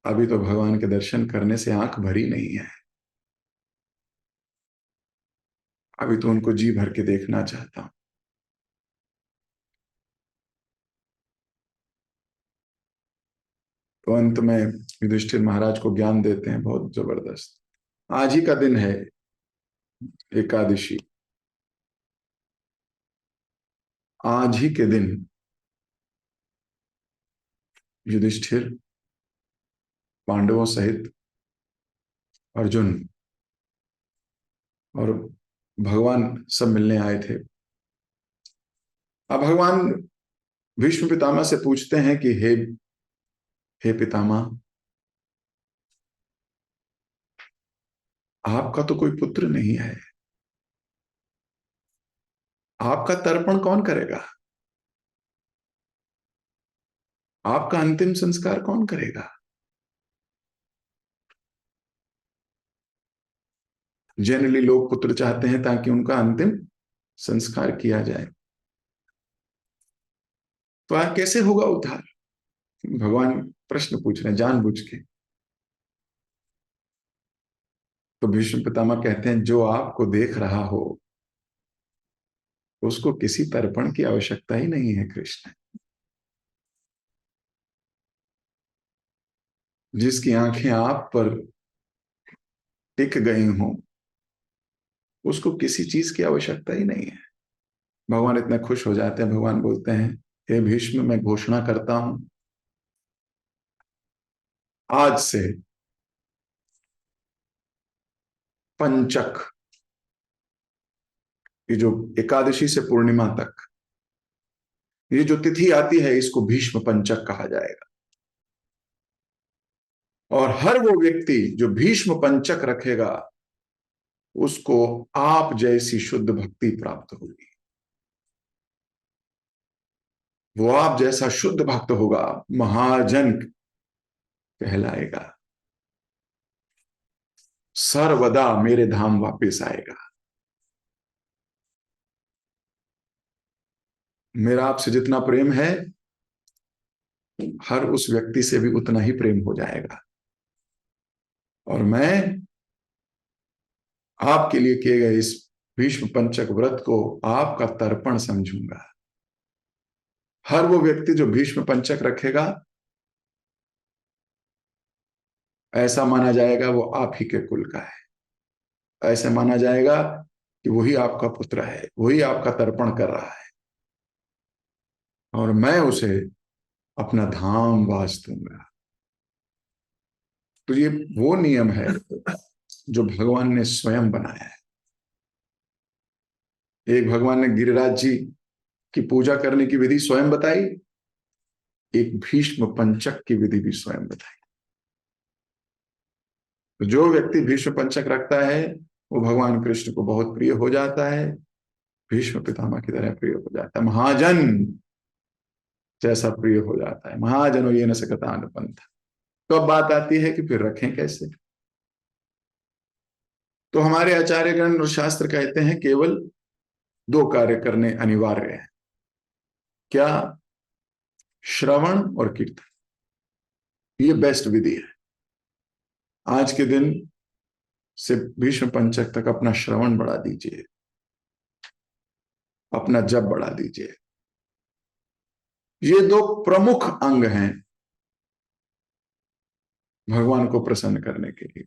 अभी तो भगवान के दर्शन करने से आंख भरी नहीं है। अभी तो उनको जी भर के देखना चाहता हूं। तो अंत में युधिष्ठिर महाराज को ज्ञान देते हैं, बहुत जबरदस्त। आज ही का दिन है एकादशी। आज ही के दिन युधिष्ठिर पांडवों सहित अर्जुन और भगवान सब मिलने आए थे। अब भगवान भीष्म पितामह से पूछते हैं कि हे पितामह, आपका तो कोई पुत्र नहीं है, आपका तर्पण कौन करेगा? आपका अंतिम संस्कार कौन करेगा? जनरली लोग पुत्र चाहते हैं ताकि उनका अंतिम संस्कार किया जाए। तो कैसे होगा उद्धार? भगवान प्रश्न पूछ रहे हैं जानबूझ के। तो भीष्म पितामह कहते हैं, जो आपको देख रहा हो उसको किसी तर्पण की आवश्यकता ही नहीं है कृष्ण। जिसकी आंखें आप पर टिक गई हों उसको किसी चीज की आवश्यकता ही नहीं है। भगवान इतने खुश हो जाते हैं, भगवान बोलते हैं, हे भीष्म, मैं घोषणा करता हूं, आज से पंचक, ये जो एकादशी से पूर्णिमा तक ये जो तिथि आती है इसको भीष्म पंचक कहा जाएगा। और हर वो व्यक्ति जो भीष्म पंचक रखेगा उसको आप जैसी शुद्ध भक्ति प्राप्त होगी। वो आप जैसा शुद्ध भक्त होगा, महाजन कहलाएगा, सर्वदा मेरे धाम वापिस आएगा। मेरा आपसे जितना प्रेम है हर उस व्यक्ति से भी उतना ही प्रेम हो जाएगा। और मैं आपके लिए किए गए इस भीष्म पंचक व्रत को आपका तर्पण समझूंगा। हर वो व्यक्ति जो भीष्म पंचक रखेगा ऐसा माना जाएगा वो आप ही के कुल का है। ऐसे माना जाएगा कि वही आपका पुत्र है, वही आपका तर्पण कर रहा है, और मैं उसे अपना धाम वास दूंगा। तो ये वो नियम है जो भगवान ने स्वयं बनाया है। एक भगवान ने गिरिराज जी की पूजा करने की विधि स्वयं बताई, एक भीष्म पंचक की विधि भी स्वयं बताई। तो जो व्यक्ति भीष्म पंचक रखता है वो भगवान कृष्ण को बहुत प्रिय हो जाता है, भीष्म पितामह की तरह प्रिय हो जाता है, महाजन जैसा प्रिय हो जाता है। महाजनो ये न सकता अनुपंथ। तो अब बात आती है कि फिर रखें कैसे। तो हमारे आचार्यगण और शास्त्र कहते हैं केवल दो कार्य करने अनिवार्य है। क्या? श्रवण और कीर्तन। ये बेस्ट विधि है। आज के दिन से भीष्म पंचक तक अपना श्रवण बढ़ा दीजिए, अपना जप बढ़ा दीजिए। ये दो प्रमुख अंग हैं भगवान को प्रसन्न करने के लिए,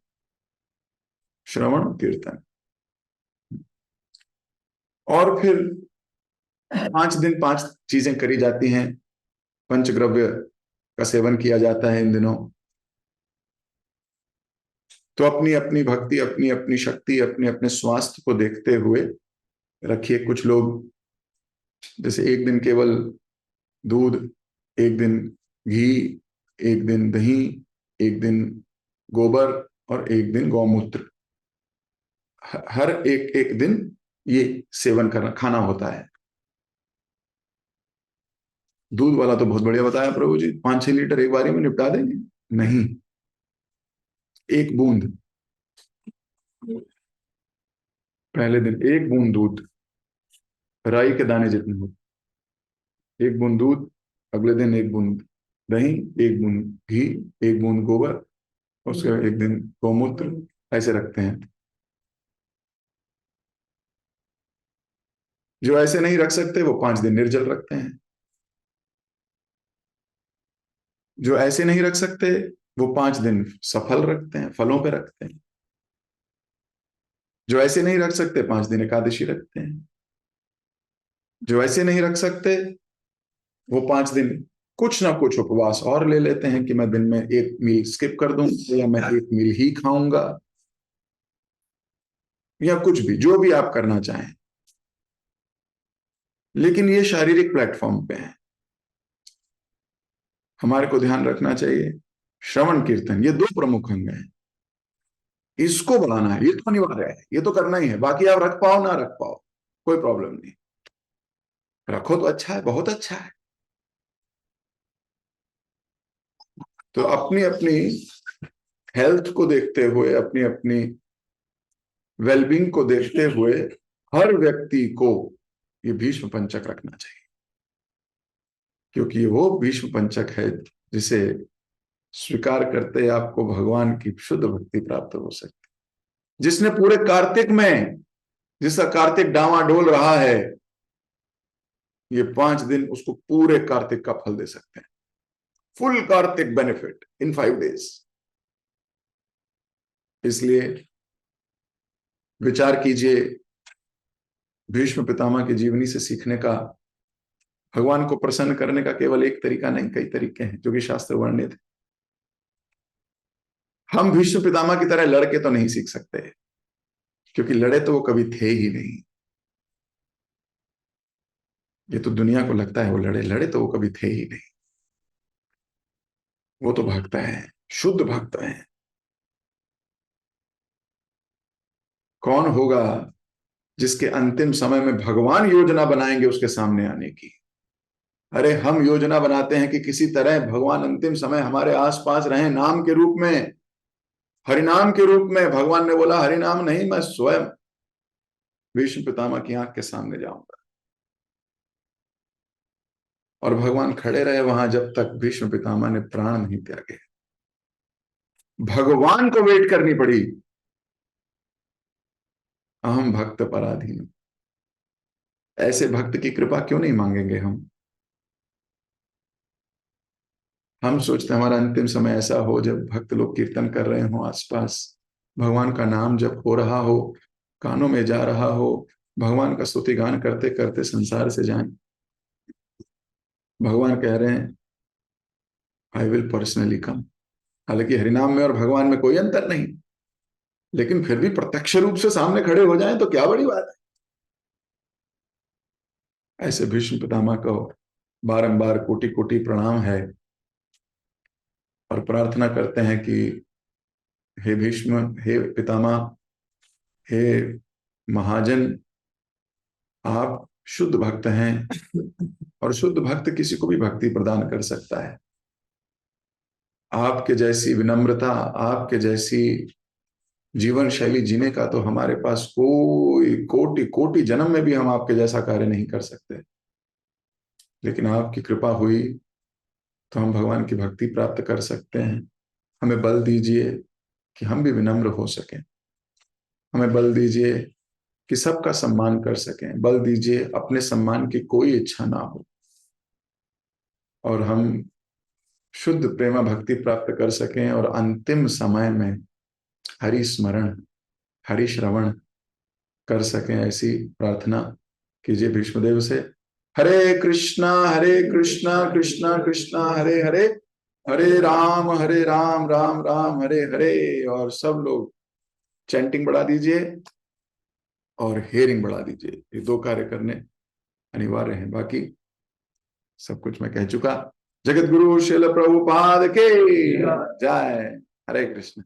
श्रवण कीर्तन। और फिर 5 दिन 5 चीजें करी जाती हैं। पंचद्रव्य का सेवन किया जाता है इन दिनों। तो अपनी अपनी भक्ति, अपनी अपनी शक्ति, अपने अपने स्वास्थ्य को देखते हुए रखिए। कुछ लोग जैसे एक दिन केवल दूध, एक दिन घी, एक दिन दही, एक दिन गोबर और एक दिन गौमूत्र, हर एक एक दिन ये सेवन करना खाना होता है। दूध वाला तो बहुत बढ़िया बताया प्रभु जी, 5-6 लीटर एक बारी में निपटा देंगे। नहीं, एक बूंद, पहले दिन एक बूंद दूध, राई के दाने जितने हो, एक बूंद दूध, अगले दिन एक बूंद दही, एक बूंद घी, एक बूंद गोबर, उसके बाद एक दिन गौमूत्र, ऐसे रखते हैं। जो ऐसे नहीं रख सकते वो 5 दिन निर्जल रखते हैं। जो ऐसे नहीं रख सकते वो 5 दिन सफल रखते हैं, फलों पे रखते हैं। जो ऐसे नहीं रख सकते 5 दिन एकादशी रखते हैं। जो ऐसे नहीं रख सकते वो 5 दिन कुछ ना कुछ उपवास और ले लेते हैं कि मैं दिन में एक मील स्किप कर दूं, या मैं एक मील ही खाऊंगा, या कुछ भी, जो भी आप करना चाहें। लेकिन ये शारीरिक प्लेटफॉर्म पे है। हमारे को ध्यान रखना चाहिए, श्रवण कीर्तन ये दो प्रमुख अंग हैं, इसको बढ़ाना है, ये तो अनिवार्य है, ये तो करना ही है। बाकी आप रख पाओ ना रख पाओ, कोई प्रॉब्लम नहीं। रखो तो अच्छा है, बहुत अच्छा है। तो अपनी अपनी हेल्थ को देखते हुए, अपनी अपनी वेलबींग को देखते हुए हर व्यक्ति को ये भीष्म पंचक रखना चाहिए, क्योंकि वो भीष्म पंचक है जिसे स्वीकार करते आपको भगवान की शुद्ध भक्ति प्राप्त हो सकती। जिसने पूरे कार्तिक में, जिसका कार्तिक डावाडोल रहा है, ये 5 दिन उसको पूरे कार्तिक का फल दे सकते हैं। Full Kartik benefit in 5 days। इसलिए विचार कीजिए, भीष्म पितामह की जीवनी से सीखने का, भगवान को प्रसन्न करने का केवल एक तरीका नहीं, कई तरीके हैं जो कि शास्त्र वर्णित है। हम भीष्म पितामह की तरह लड़के तो नहीं सीख सकते, क्योंकि लड़े तो वो कभी थे ही नहीं। ये तो दुनिया को लगता है वो लड़े, लड़े तो वो कभी थे ही नहीं। वो तो भक्त हैं, शुद्ध भक्त हैं। कौन होगा जिसके अंतिम समय में भगवान योजना बनाएंगे उसके सामने आने की? अरे हम योजना बनाते हैं कि किसी तरह भगवान अंतिम समय हमारे आसपास रहें, नाम के रूप में, हरिनाम के रूप में। भगवान ने बोला हरिनाम नहीं, मैं स्वयं भीष्म पितामह की आंख के सामने जाऊंगा। और भगवान खड़े रहे वहां जब तक भीष्म पितामह ने प्राण नहीं त्यागे। भगवान को वेट करनी पड़ी। अहम भक्त पराधीन। ऐसे भक्त की कृपा क्यों नहीं मांगेंगे हम? हम सोचते हैं हमारा अंतिम समय ऐसा हो जब भक्त लोग कीर्तन कर रहे हो, आसपास भगवान का नाम जप हो रहा हो, कानों में जा रहा हो, भगवान का स्तुति गान करते करते संसार से जाएं। भगवान कह रहे हैं आई विल पर्सनली कम। हालांकि हरिनाम में और भगवान में कोई अंतर नहीं, लेकिन फिर भी प्रत्यक्ष रूप से सामने खड़े हो जाएं तो क्या बड़ी बात है। ऐसे भीष्म पितामह को बारंबार कोटि कोटि प्रणाम है, और प्रार्थना करते हैं कि हे भीष्म, हे पितामह, हे महाजन, आप शुद्ध भक्त हैं, और शुद्ध भक्त किसी को भी भक्ति प्रदान कर सकता है। आपके जैसी विनम्रता, आपके जैसी जीवन शैली जीने का तो हमारे पास कोई कोटि कोटि जन्म में भी हम आपके जैसा कार्य नहीं कर सकते। लेकिन आपकी कृपा हुई तो हम भगवान की भक्ति प्राप्त कर सकते हैं। हमें बल दीजिए कि हम भी विनम्र हो सकें। हमें बल दीजिए कि सबका सम्मान कर सकें। बल दीजिए अपने सम्मान की कोई इच्छा ना हो, और हम शुद्ध प्रेमा भक्ति प्राप्त कर सकें, और अंतिम समय में हरि स्मरण, हरि श्रवण कर सकें। ऐसी प्रार्थना कीजिए भीष्मदेव से। हरे कृष्णा कृष्णा कृष्णा हरे हरे, हरे राम राम राम हरे हरे। और सब लोग चैंटिंग बढ़ा दीजिए और हेयरिंग बढ़ा दीजिए। ये दो कार्य करने अनिवार्य हैं, बाकी सब कुछ मैं कह चुका। जगत गुरु श्रील प्रभुपाद के जय। हरे कृष्ण।